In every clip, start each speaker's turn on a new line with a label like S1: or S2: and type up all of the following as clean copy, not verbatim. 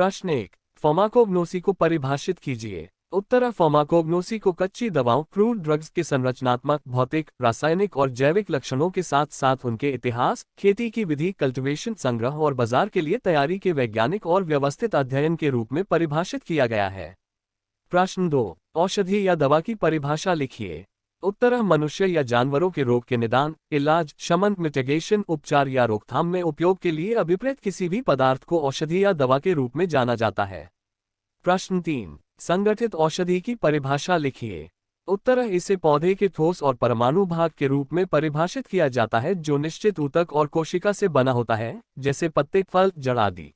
S1: प्रश्न 1। फार्माकोग्नोसी को परिभाषित कीजिए। उत्तर। फार्माकोग्नोसी को कच्ची दवाओं क्रूड ड्रग्स के संरचनात्मक, भौतिक, रासायनिक और जैविक लक्षणों के साथ साथ उनके इतिहास, खेती की विधि, कल्टीवेशन, संग्रह और बाजार के लिए तैयारी के वैज्ञानिक और व्यवस्थित अध्ययन के रूप में परिभाषित किया गया है। प्रश्न 2। औषधि या दवा की परिभाषा लिखिए। उत्तर। मनुष्य या जानवरों के रोग के निदान, इलाज, शमन, मिटिगेशन, उपचार या रोकथाम में उपयोग के लिए अभिप्रेत किसी भी पदार्थ को औषधि या दवा के रूप में जाना जाता है। प्रश्न 3। संगठित औषधि की परिभाषा लिखिए। उत्तर। इसे पौधे के ठोस और परमाणु भाग के रूप में परिभाषित किया जाता है जो निश्चित ऊतक और कोशिका से बना होता है, जैसे पत्ते, फल, जड़ आदि।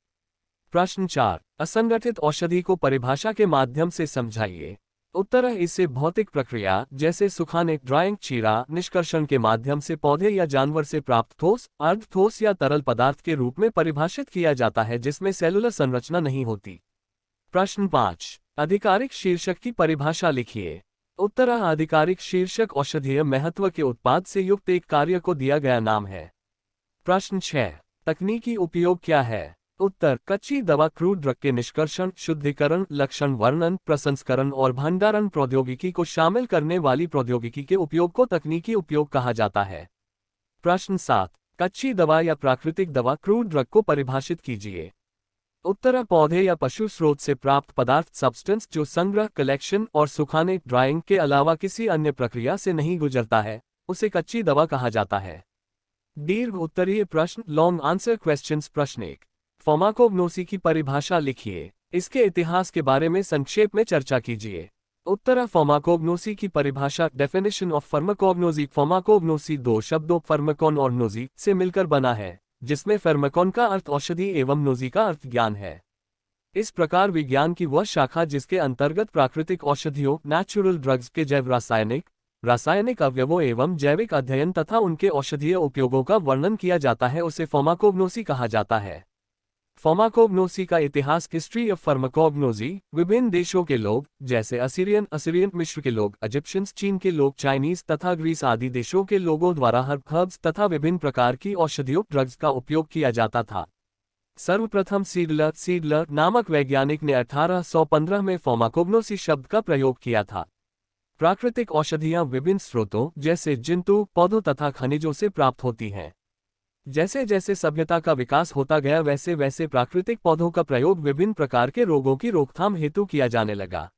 S1: प्रश्न 4। असंगठित औषधि को परिभाषा के माध्यम से समझाइए। उत्तर। इसे भौतिक प्रक्रिया जैसे सुखाने, ड्राइंग, चीरा, निष्कर्षण के माध्यम से पौधे या जानवर से प्राप्त ठोस, अर्ध ठोस या तरल पदार्थ के रूप में परिभाषित किया जाता है जिसमें सेलुलर संरचना नहीं होती। प्रश्न 5। आधिकारिक शीर्षक की परिभाषा लिखिए। उत्तर। आधिकारिक शीर्षक औषधीय महत्व के उत्पाद से युक्त एक कार्य को दिया गया नाम है। प्रश्न 6। तकनीकी उपयोग क्या है। उत्तर। कच्ची दवा क्रूड ड्रग के निष्कर्षण, शुद्धिकरण, लक्षण वर्णन, प्रसंस्करण और भंडारण प्रौद्योगिकी को शामिल करने वाली प्रौद्योगिकी के उपयोग को तकनीकी उपयोग कहा जाता है। प्रश्न 7। कच्ची दवा या प्राकृतिक दवा क्रूड ड्रग को परिभाषित कीजिए। उत्तर। पौधे या पशु स्रोत से प्राप्त पदार्थ, सब्सटेंस जो संग्रह, कलेक्शन और सुखाने, ड्राइंग के अलावा किसी अन्य प्रक्रिया से नहीं गुजरता है, उसे कच्ची दवा कहा जाता है। दीर्घ उत्तरीय प्रश्न, लॉन्ग आंसर क्वेश्चंस। प्रश्न 1। फार्माकोग्नोसी की परिभाषा लिखिए। इसके इतिहास के बारे में संक्षेप में चर्चा कीजिए। उत्तर। फार्माकोग्नोसी की परिभाषा, डेफिनेशन ऑफ फार्माकोग्नोसी। फार्माकोग्नोसी दो शब्दों फार्माकोन और नोजी से मिलकर बना है, जिसमें फार्माकोन का अर्थ औषधि एवं नोजी का अर्थ ज्ञान है। इस प्रकार विज्ञान की वह शाखा जिसके अंतर्गत प्राकृतिक औषधियों, नेचुरल ड्रग्स के जैव रासायनिक अवयवों एवं जैविक अध्ययन तथा उनके औषधीय उपयोगों का वर्णन किया जाता है, उसे फार्माकोग्नोसी कहा जाता है। फार्माकोग्नोसी का इतिहास, हिस्ट्री ऑफ फार्माकोग्नोसी, विभिन्न देशों के लोग जैसे असीरियन मिस्र के लोग, इजिप्शियंस, चीन के लोग, चाइनीज तथा ग्रीस आदि देशों के लोगों द्वारा हर्ब्स तथा विभिन्न प्रकार की औषधियों, ड्रग्स का उपयोग किया जाता था। सर्वप्रथम सीडलर नामक वैज्ञानिक ने 1815 में फार्माकोग्नोसी शब्द का प्रयोग किया था। प्राकृतिक औषधियां विभिन्न स्रोतों जैसे जंतु, पौधों तथा खनिजों से प्राप्त होती हैं। जैसे जैसे सभ्यता का विकास होता गया वैसे वैसे प्राकृतिक पौधों का प्रयोग विभिन्न प्रकार के रोगों की रोकथाम हेतु किया जाने लगा।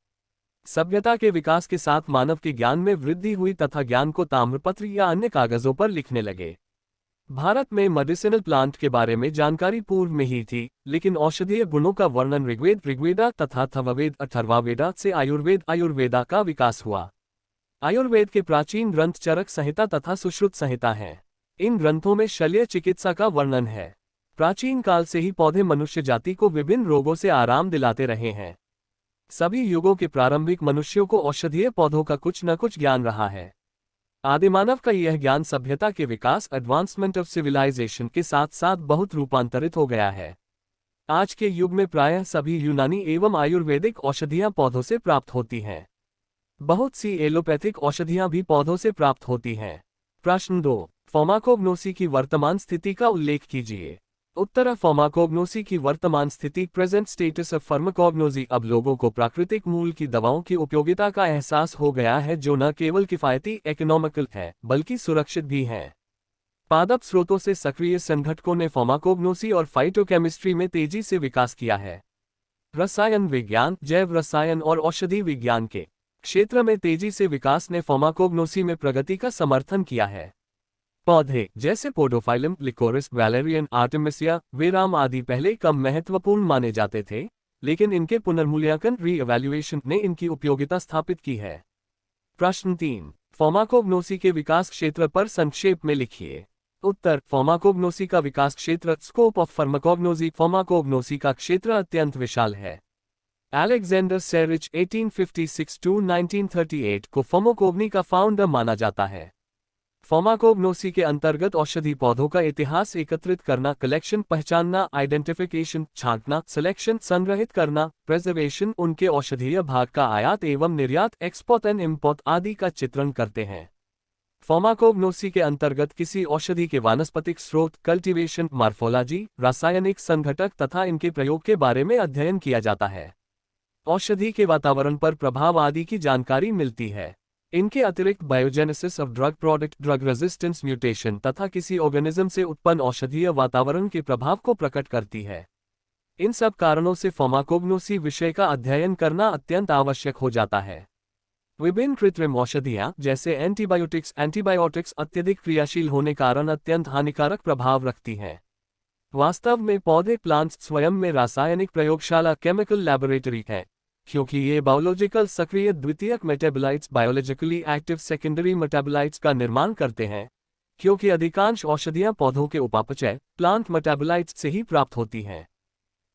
S1: सभ्यता के विकास के साथ मानव के ज्ञान में वृद्धि हुई तथा ज्ञान को ताम्रपत्र या अन्य कागजों पर लिखने लगे। भारत में मेडिसिनल प्लांट के बारे में जानकारी पूर्व में ही थी, लेकिन औषधीय गुणों का वर्णन ऋग्वेदा तथा अथर्ववेद, अथर्ववेदा से आयुर्वेदा का विकास हुआ। आयुर्वेद के प्राचीन ग्रंथ चरक संहिता तथा सुश्रुत संहिता हैं। इन ग्रंथों में शल्य चिकित्सा का वर्णन है। प्राचीन काल से ही पौधे मनुष्य जाति को विभिन्न रोगों से आराम दिलाते रहे हैं। सभी युगों के प्रारंभिक मनुष्यों को औषधीय पौधों का कुछ न कुछ ज्ञान रहा है। आदिमानव का यह ज्ञान सभ्यता के विकास, एडवांसमेंट ऑफ सिविलाइजेशन के साथ साथ बहुत रूपांतरित हो गया है। आज के युग में प्रायः सभी यूनानी एवं आयुर्वेदिक औषधियां पौधों से प्राप्त होती हैं। बहुत सी एलोपैथिक औषधियां भी पौधों से प्राप्त होती हैं। प्रश्न 2। फार्माकोग्नोसी की वर्तमान स्थिति का उल्लेख कीजिए। उत्तर। फार्माकोग्नोसी की वर्तमान स्थिति, प्रेजेंट स्टेटस ऑफ फार्माकोग्नोसी। अब लोगों को प्राकृतिक मूल की दवाओं की उपयोगिता का एहसास हो गया है जो न केवल किफायती इकोनॉमिकल है बल्कि सुरक्षित भी हैं। पादप स्रोतों से सक्रिय संगठकों ने फार्माकोग्नोसी और फाइटोकेमिस्ट्री में तेजी से विकास किया है। रसायन विज्ञान, जैव रसायन और औषधि विज्ञान के क्षेत्र में तेजी से विकास ने फार्माकोग्नोसी में प्रगति का समर्थन किया है। पौधे जैसे पोडोफाइलम, लिकोरिस, वैलेरियन, आर्टेमिसिया, वेराम आदि पहले कम महत्वपूर्ण माने जाते थे, लेकिन इनके पुनर्मूल्यांकन री-इवैल्यूएशन ने इनकी उपयोगिता स्थापित की है। प्रश्न 3। फार्माकोग्नोसी के विकास क्षेत्र पर संक्षेप में लिखिए। उत्तर। फार्माकोग्नोसी का विकास क्षेत्र, स्कोप ऑफ फार्माकोग्नोसी। फार्माकोग्नोसी का क्षेत्र अत्यंत विशाल है। अलेक्जेंडर सेरिच 1856-1938 को फार्माकोग्नी का फाउंडर माना जाता है। फार्माकोग्नोसी के अंतर्गत औषधि पौधों का इतिहास एकत्रित करना, कलेक्शन पहचानना, आइडेंटिफिकेशन छांटना, सिलेक्शन संग्रहित करना, प्रिजर्वेशन उनके औषधीय भाग का आयात एवं निर्यात, एक्सपोर्ट एंड इम्पोर्ट आदि का चित्रण करते हैं। फार्माकोग्नोसी के अंतर्गत किसी औषधि के वानस्पतिक स्रोत, कल्टीवेशन, मॉर्फोलॉजी, रासायनिक संघटक तथा इनके प्रयोग के बारे में अध्ययन किया जाता है। औषधि के वातावरण पर प्रभाव आदि की जानकारी मिलती है। इनके अतिरिक्त biogenesis of drug product, drug resistance mutation तथा किसी ऑर्गेनिज्म से उत्पन्न औषधीय वातावरण के प्रभाव को प्रकट करती है। इन सब कारणों से फार्माकोग्नोसी विषय का अध्ययन करना अत्यंत आवश्यक हो जाता है। विभिन्न कृत्रिम औषधियाँ जैसे एंटीबायोटिक्स अत्यधिक क्रियाशील होने कारण अत्यंत हानिकारक प्रभाव रखती हैं। वास्तव में पौधे प्लांट्स स्वयं में रासायनिक प्रयोगशाला केमिकल लैबोरेटरी है, क्योंकि ये बायोलॉजिकल सक्रिय द्वितीयक metabolites, biologically active secondary metabolites का निर्माण करते हैं, क्योंकि अधिकांश औषधियाँ पौधों के उपापचय प्लांट मेटाबोलाइट्स से ही प्राप्त होती हैं।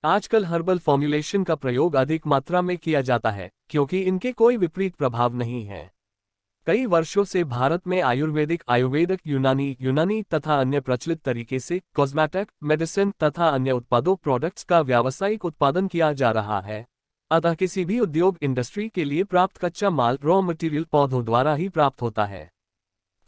S1: आजकल हर्बल फॉर्मुलेशन का प्रयोग अधिक मात्रा में किया जाता है, क्योंकि इनके कोई विपरीत प्रभाव नहीं है। कई वर्षों से भारत में आयुर्वेदिक, यूनानी तथा अन्य प्रचलित तरीके से कॉस्मेटिक, मेडिसिन तथा अन्य उत्पादों प्रोडक्ट्स का व्यावसायिक उत्पादन किया जा रहा है। अतः किसी भी उद्योग इंडस्ट्री के लिए प्राप्त कच्चा माल रॉ मटेरियल पौधों द्वारा ही प्राप्त होता है।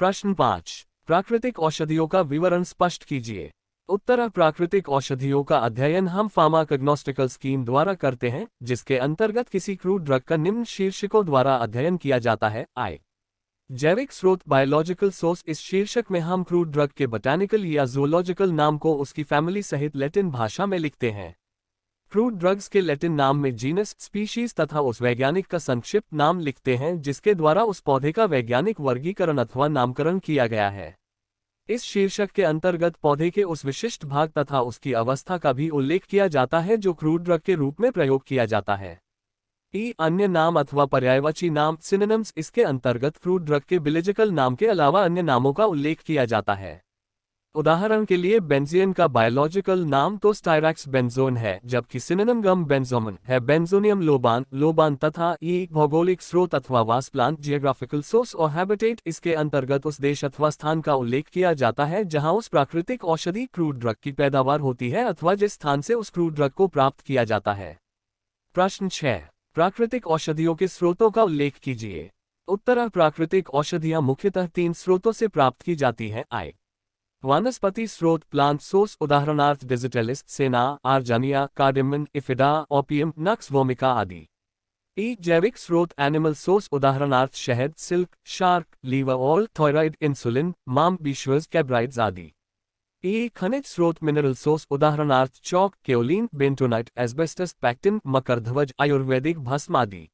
S1: प्रश्न 5, प्राकृतिक औषधियों का विवरण स्पष्ट कीजिए। उत्तर, प्राकृतिक औषधियों का अध्ययन हम फार्माकोग्नोस्टिकल स्कीम द्वारा करते हैं, जिसके अंतर्गत किसी क्रूड ड्रग का निम्न शीर्षकों द्वारा अध्ययन किया जाता है। जैविक स्रोत, बायोलॉजिकल सोर्स। इस शीर्षक में हम क्रूड ड्रग के बोटैनिकल या जूलॉजिकल नाम को उसकी फैमिली सहित लैटिन भाषा में लिखते हैं। क्रूड ड्रग्स के लैटिन नाम में जीनस, स्पीशीज तथा उस वैज्ञानिक का संक्षिप्त नाम लिखते हैं जिसके द्वारा उस पौधे का वैज्ञानिक वर्गीकरण अथवा नामकरण किया गया है। इस शीर्षक के अंतर्गत पौधे के उस विशिष्ट भाग तथा उसकी अवस्था का भी उल्लेख किया जाता है जो क्रूड ड्रग के रूप में प्रयोग किया जाता है। अन्य नाम अथवा पर्यायवाची नाम, सिनोनिम्स। इसके अंतर्गत क्रूड ड्रग के बियोलॉजिकल नाम के अलावा अन्य नामों का उल्लेख किया जाता है। उदाहरण के लिए बेंजीन का बायोलॉजिकल नाम तो स्टायरैक्स बेंजोन है, जबकि सिनोनिम गम बेंजोमन है, बेंजोनियम लोबान तथा भौगोलिक स्रोत अथवा वास, प्लांट जियोग्राफिकल सोर्स और हैबिटेट। इसके अंतर्गत उस देश अथवा स्थान का उल्लेख किया जाता है जहां उस प्राकृतिक औषधि क्रूड ड्रग की पैदावार होती है अथवा जिस स्थान से उस क्रूड ड्रग को प्राप्त किया जाता है। प्रश्न 6, प्राकृतिक औषधियों के स्रोतों का उल्लेख कीजिए। उत्तर, प्राकृतिक औषधियां मुख्यतः 3 स्रोतों से प्राप्त की जाती हैं। वनस्पति स्रोत, प्लांट सोर्स, उदाहरणार्थ डिजिटेलिस, सेना, आर्जानिया, कार्डेमन, इफिडा, ओपियम, नक्स वोमिका आदि। जैविक स्रोत, एनिमल सोर्स, उदाहरणार्थ शहद, silk, shark, liver oil, thyroid, insulin, माम, बीशवर्स, कैब्राइड्स आदि। खनिज स्रोत, मिनरल सोर्स, उदाहरणार्थ chalk, kaolin, bentonite, asbestos, pectin, मकरध्वज, आयुर्वेदिक भस्म आदि।